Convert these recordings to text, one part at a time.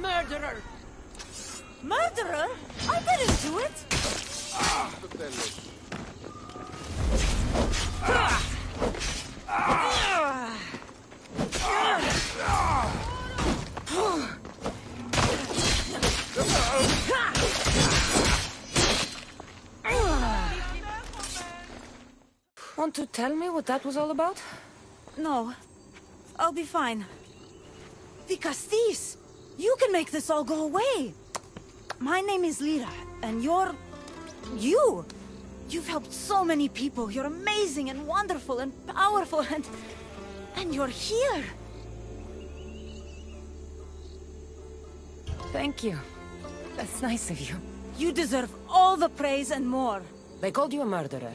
murderer! Murderer? I didn't do it! Want to tell me what that was all about? No. I'll be fine. Dikastes! You can make this all go away! My name is Lyra, and you're... you! You've helped so many people. You're amazing and wonderful and powerful and... you're here! Thank you. That's nice of you. You deserve all the praise and more. They called you a murderer.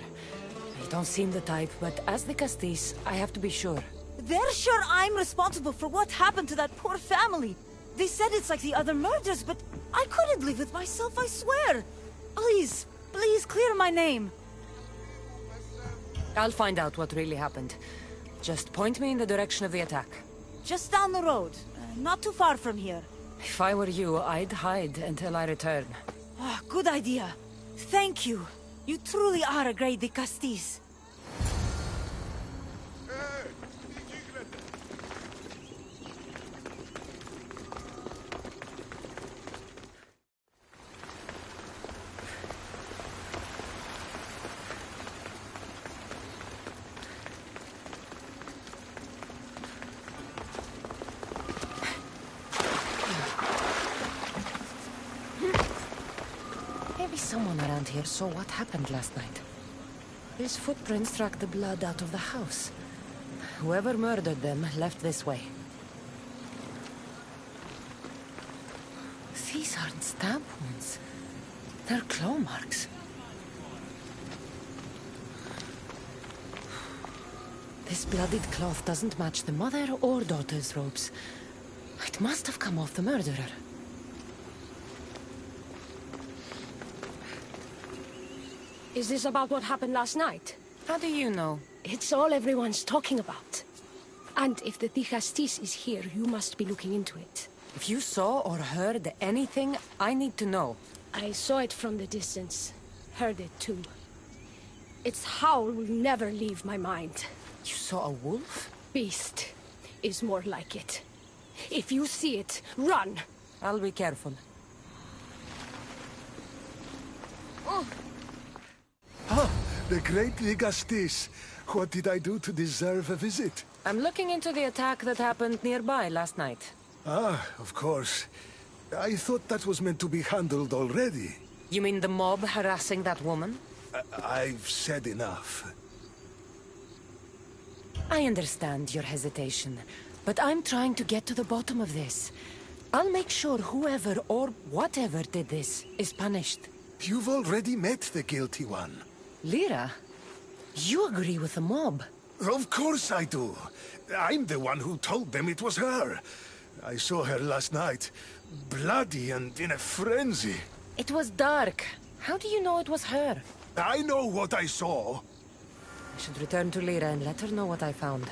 You don't seem the type, but as the Dikastes, I have to be sure. They're sure I'm responsible for what happened to that poor family. They said it's like the other murders, but I couldn't live with myself, I swear. Please, please clear my name. I'll find out what really happened. Just point me in the direction of the attack. Just down the road, not too far from here. If I were you, I'd hide until I return. Oh, good idea. Thank you. You truly are a great dikastes. Maybe someone around here saw what happened last night. These footprints track the blood out of the house. Whoever murdered them left this way. These aren't stab wounds. They're claw marks. This bloodied cloth doesn't match the mother or daughter's robes. It must have come off the murderer. Is this about what happened last night? How do you know? It's all everyone's talking about. And if the dikastes is here, you must be looking into it. If you saw or heard anything, I need to know. I saw it from the distance. Heard it too. Its howl will never leave my mind. You saw a wolf? Beast is more like it. If you see it, run! I'll be careful. The great dikastes. What did I do to deserve a visit? I'm looking into the attack that happened nearby last night. Ah, of course. I thought that was meant to be handled already. You mean the mob harassing that woman? I've said enough. I understand your hesitation, but I'm trying to get to the bottom of this. I'll make sure whoever or whatever did this is punished. You've already met the guilty one. Lyra, you agree with the mob. Of course I do. I'm the one who told them it was her. I saw her last night, bloody and in a frenzy. It was dark. How do you know it was her? I know what I saw. I should return to Lyra and let her know what I found.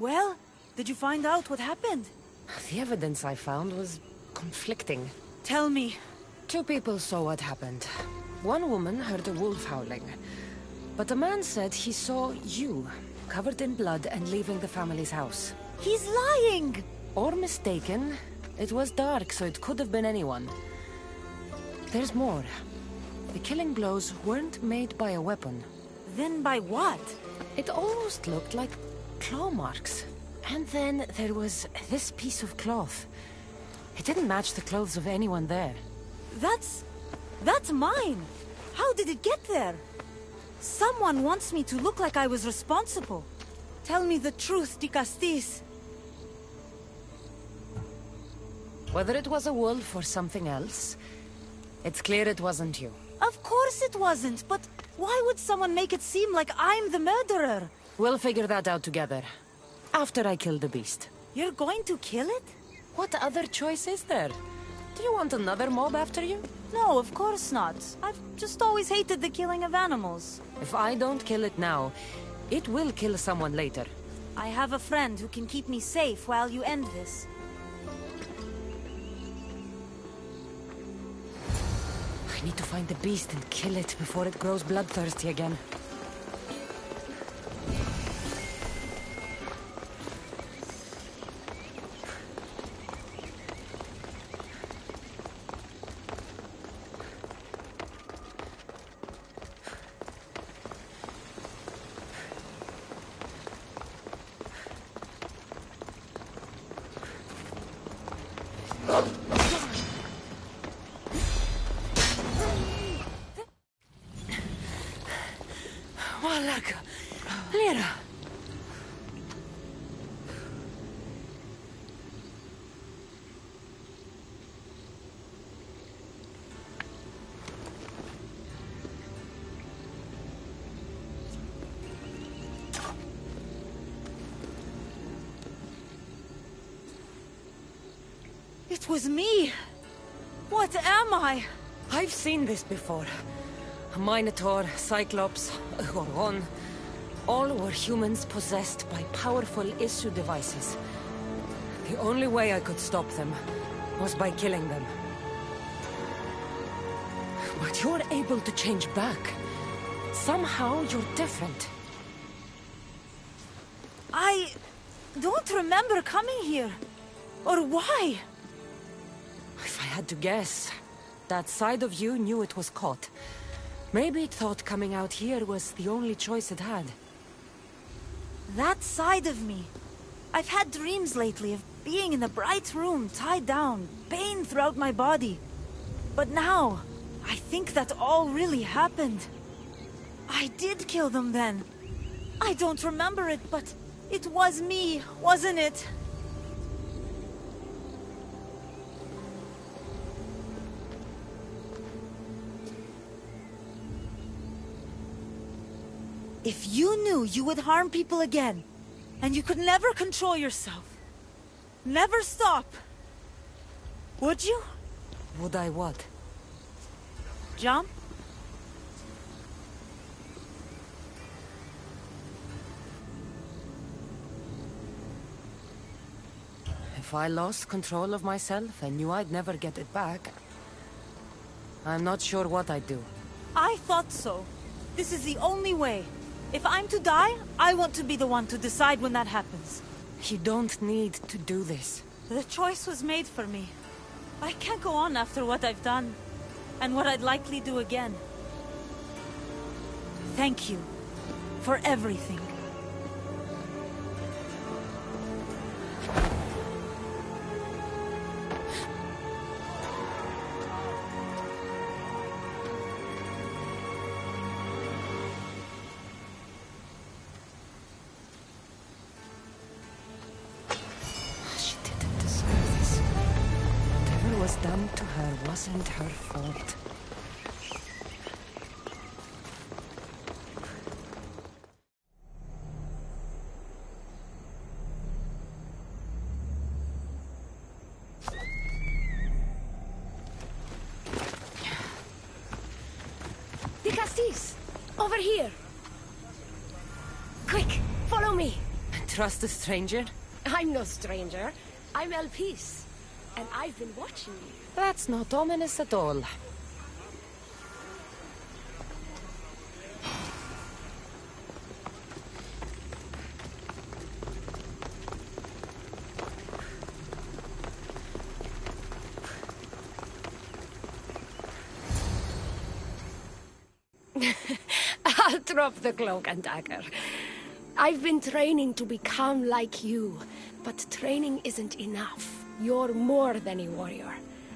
Well, did you find out what happened? The evidence I found was conflicting. Tell me. 2 people saw what happened. One woman heard a wolf howling, but a man said he saw you, covered in blood and leaving the family's house. He's lying! Or mistaken. It was dark, so it could have been anyone. There's more. The killing blows weren't made by a weapon. Then by what? It almost looked like claw marks. And then there was this piece of cloth. It didn't match the clothes of anyone there. That's mine! How did it get there? Someone wants me to look like I was responsible. Tell me the truth, dikastes. Whether it was a wolf or something else, it's clear it wasn't you. Of course it wasn't, but why would someone make it seem like I'm the murderer? We'll figure that out together. After I kill the beast. You're going to kill it? What other choice is there? Do you want another mob after you? No, of course not. I've just always hated the killing of animals. If I don't kill it now, it will kill someone later. I have a friend who can keep me safe while you end this. I need to find the beast and kill it before it grows bloodthirsty again. Malaka! Lira! It was me! What am I? I've seen this before. A Minotaur, Cyclops, a Gorgon. All were humans possessed by powerful issue devices. The only way I could stop them was by killing them. But you're able to change back. Somehow you're different. I don't remember coming here. Or why? If I had to guess, that side of you knew it was caught. Maybe it thought coming out here was the only choice it had. That side of me. I've had dreams lately of being in a bright room, tied down, pain throughout my body. But now, I think that all really happened. I did kill them then. I don't remember it, but it was me, wasn't it? If you knew you would harm people again, and you could never control yourself, never stop, would you? Would I what? Jump? If I lost control of myself and knew I'd never get it back, I'm not sure what I'd do. I thought so. This is the only way. If I'm to die, I want to be the one to decide when that happens. You don't need to do this. The choice was made for me. I can't go on after what I've done, and what I'd likely do again. Thank you for everything. Done to her wasn't her fault. Dikastes! Over here! Quick, follow me! Trust a stranger? I'm no stranger. I'm Elpis. And I've been watching you. That's not ominous at all. I'll drop the cloak and dagger. I've been training to become like you, but training isn't enough. You're more than a warrior.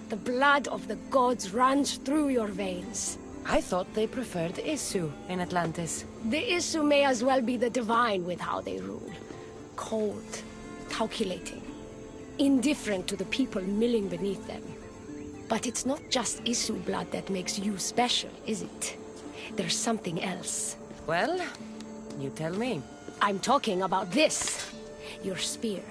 The blood of the gods runs through your veins. I thought they preferred Isu in Atlantis. The Isu may as well be the divine with how they rule. Cold, calculating, indifferent to the people milling beneath them. But it's not just Isu blood that makes you special, is it? There's something else. Well, you tell me. I'm talking about this. Your spear.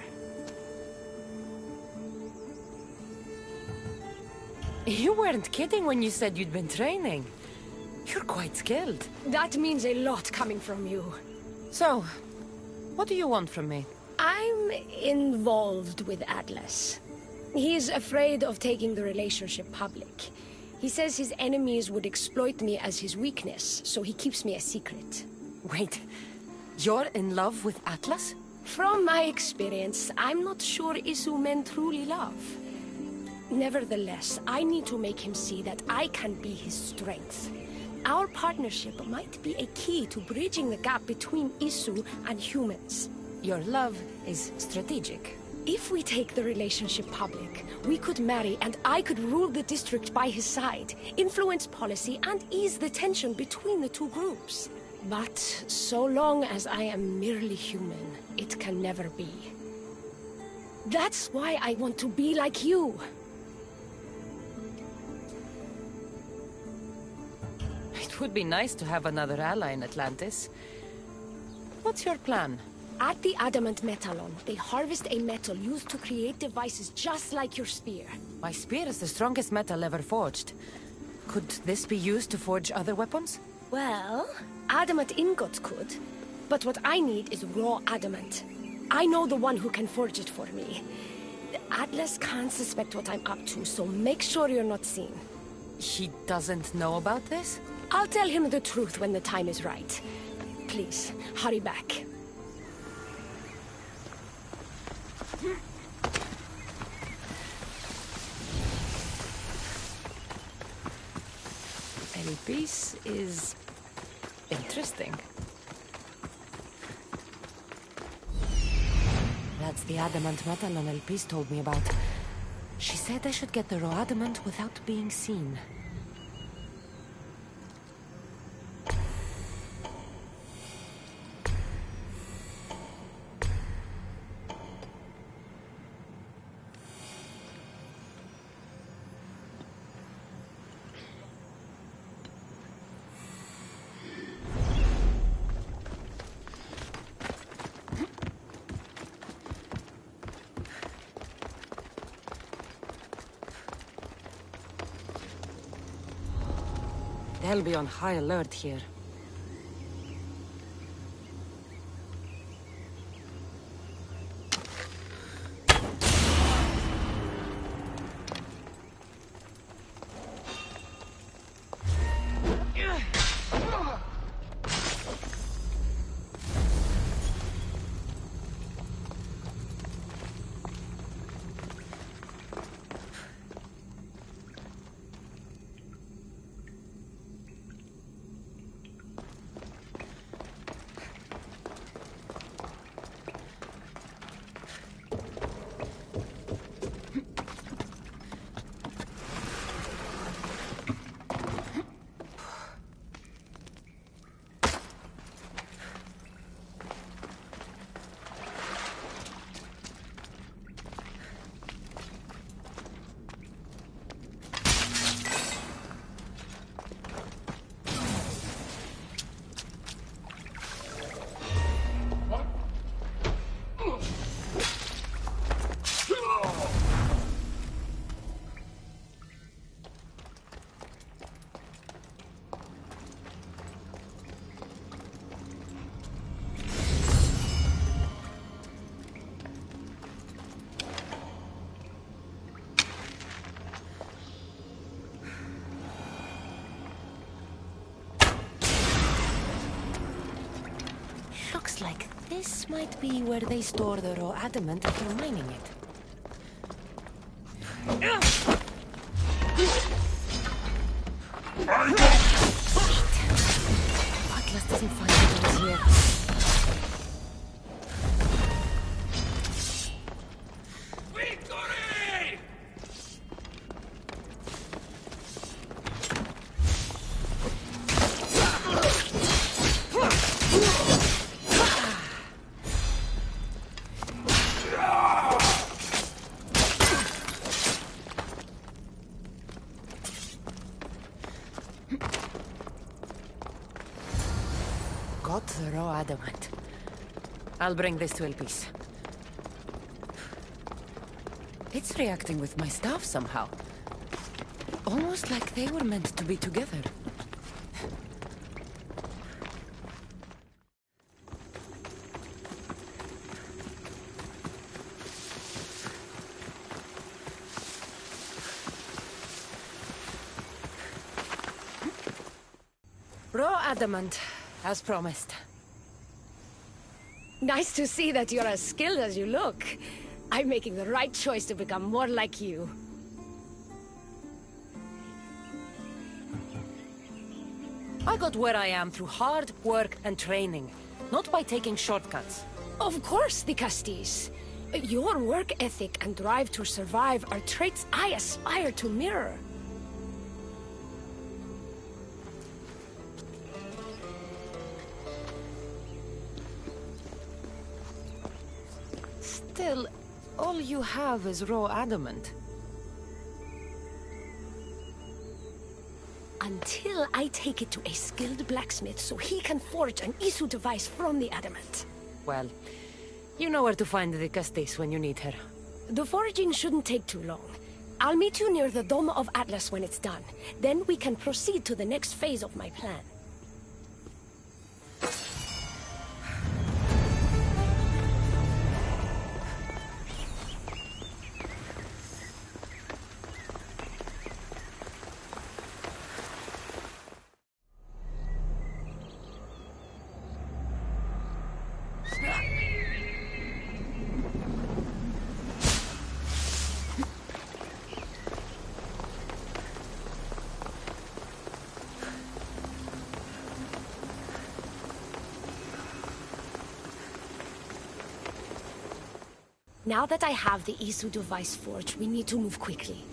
You weren't kidding when you said you'd been training. You're quite skilled. That means a lot coming from you. So, what do you want from me? I'm involved with Atlas. He's afraid of taking the relationship public. He says his enemies would exploit me as his weakness, so he keeps me a secret. Wait, you're in love with Atlas? From my experience, I'm not sure Isu men truly love. Nevertheless, I need to make him see that I can be his strength. Our partnership might be a key to bridging the gap between Isu and humans. Your love is strategic. If we take the relationship public, we could marry and I could rule the district by his side, influence policy and ease the tension between the two groups. But so long as I am merely human, it can never be. That's why I want to be like you. It would be nice to have another ally in Atlantis. What's your plan? At the Adamant Metalon, they harvest a metal used to create devices just like your spear. My spear is the strongest metal ever forged. Could this be used to forge other weapons? Well, adamant ingots could, but what I need is raw adamant. I know the one who can forge it for me. Atlas can't suspect what I'm up to, so make sure you're not seen. He doesn't know about this? I'll tell him the truth when the time is right. Please, hurry back. El piece is interesting. That's the adamant metalon El Piece told me about. She said I should get the raw adamant without being seen. They'll be on high alert here. Looks like this might be where they store the raw adamant after mining it. Atlas doesn't find it here. Got the raw adamant. I'll bring this to El Piece. It's reacting with my staff somehow. Almost like they were meant to be together. Raw adamant, as promised. Nice to see that you're as skilled as you look. I'm making the right choice to become more like you. I got where I am through hard work and training, not by taking shortcuts. Of course, dikastes. Your work ethic and drive to survive are traits I aspire to mirror. Still, all you have is raw adamant. Until I take it to a skilled blacksmith so he can forge an Isu device from the adamant. Well, you know where to find the dikastes when you need her. The foraging shouldn't take too long. I'll meet you near the Dome of Atlas when it's done. Then we can proceed to the next phase of my plan. Now that I have the Isu device forged, we need to move quickly.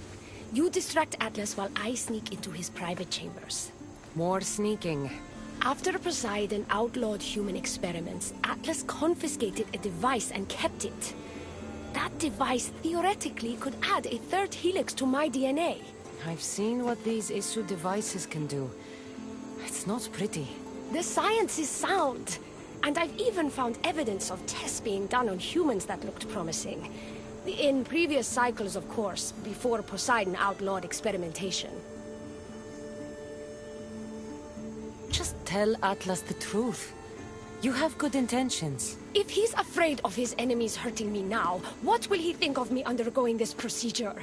You distract Atlas while I sneak into his private chambers. More sneaking. After Poseidon outlawed human experiments, Atlas confiscated a device and kept it. That device theoretically could add a third helix to my DNA. I've seen what these Isu devices can do. It's not pretty. The science is sound. And I've even found evidence of tests being done on humans that looked promising. In previous cycles, of course, before Poseidon outlawed experimentation. Just tell Atlas the truth. You have good intentions. If he's afraid of his enemies hurting me now, what will he think of me undergoing this procedure?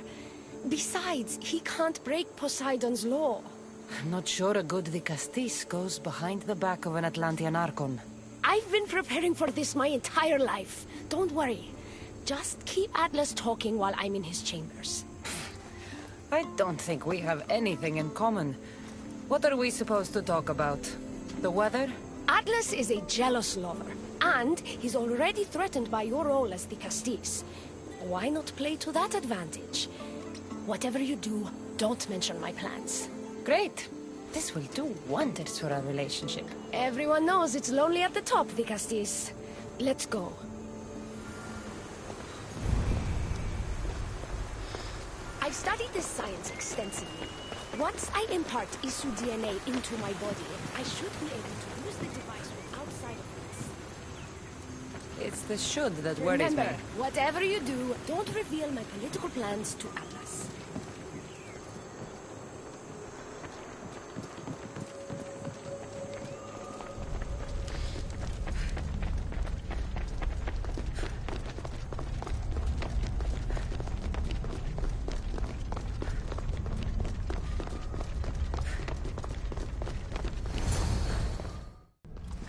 Besides, he can't break Poseidon's law. I'm not sure a good dikastes goes behind the back of an Atlantean Archon. I've been preparing for this my entire life. Don't worry. Just keep Atlas talking while I'm in his chambers. I don't think we have anything in common. What are we supposed to talk about? The weather? Atlas is a jealous lover, and he's already threatened by your role as dikastes. Why not play to that advantage? Whatever you do, don't mention my plans. Great. This will do wonders for our relationship. Everyone knows it's lonely at the top, dikastes. Let's go. I've studied this science extensively. Once I impart Isu DNA into my body, I should be able to use the device without side effects. It's the should that worries me. Remember, whatever you do, don't reveal my political plans to Atlas.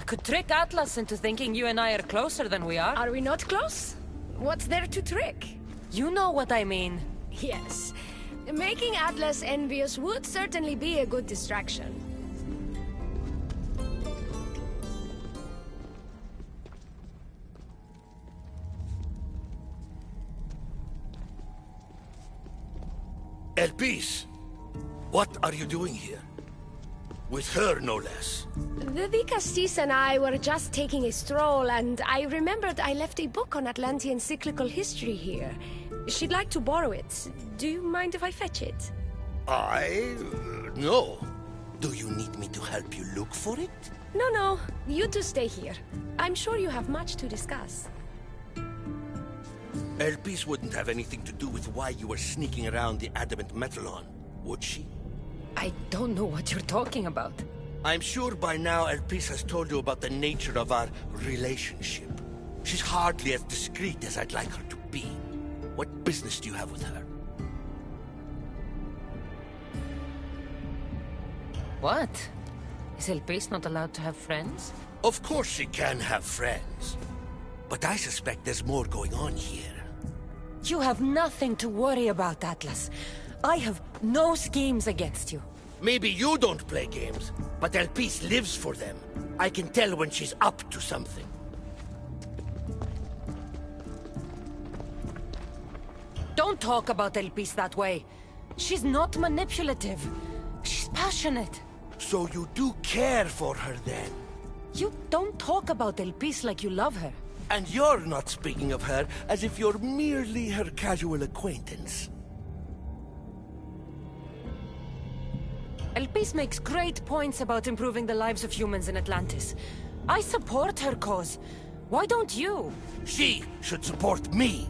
Could trick Atlas into thinking you and I are closer than we are. Are we not close? What's there to trick? You know what I mean. Yes. Making Atlas envious would certainly be a good distraction. Elpis, what are you doing here? With her, no less. The dikastes and I were just taking a stroll, and I remembered I left a book on Atlantean cyclical history here. She'd like to borrow it. Do you mind if I fetch it? No. Do you need me to help you look for it? No. You two stay here. I'm sure you have much to discuss. Elpis wouldn't have anything to do with why you were sneaking around the adamant Metallon, would she? I don't know what you're talking about. I'm sure by now Elpis has told you about the nature of our relationship. She's hardly as discreet as I'd like her to be. What business do you have with her? What? Is Elpis not allowed to have friends? Of course she can have friends. But I suspect there's more going on here. You have nothing to worry about, Atlas. I have no schemes against you. Maybe you don't play games, but Elpis lives for them. I can tell when she's up to something. Don't talk about Elpis that way. She's not manipulative. She's passionate. So you do care for her then? You don't talk about Elpis like you love her. And you're not speaking of her as if you're merely her casual acquaintance. Elpis makes great points about improving the lives of humans in Atlantis. I support her cause. Why don't you? She should support me.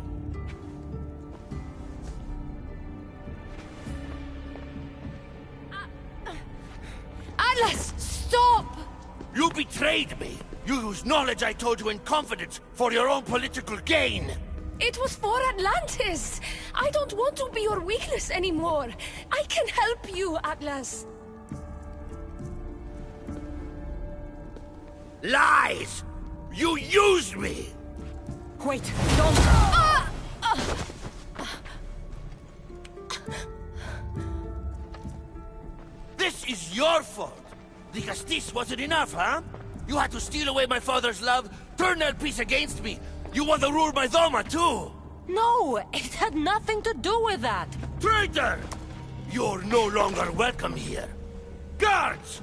Atlas, stop! You betrayed me! You used knowledge I told you in confidence for your own political gain! It was for Atlantis! I don't want to be your weakness anymore. I can help you, Atlas. Lies! You used me! Wait, don't... This is your fault! Dikastes wasn't enough, huh? You had to steal away my father's love, turn Elpis against me! You want to rule my Doma, too! No, it had nothing to do with that. Traitor! You're no longer welcome here. Guards!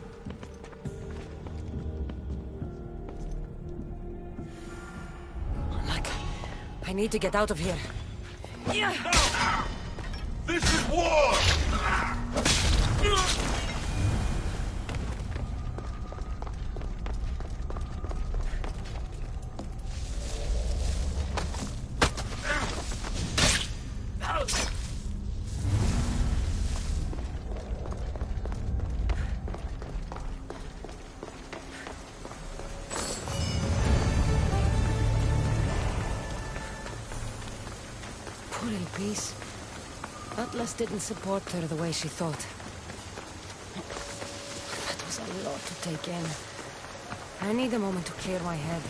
Look, I need to get out of here. This is war! Poor Elpis. Atlas didn't support her the way she thought. That was a lot to take in. I need a moment to clear my head.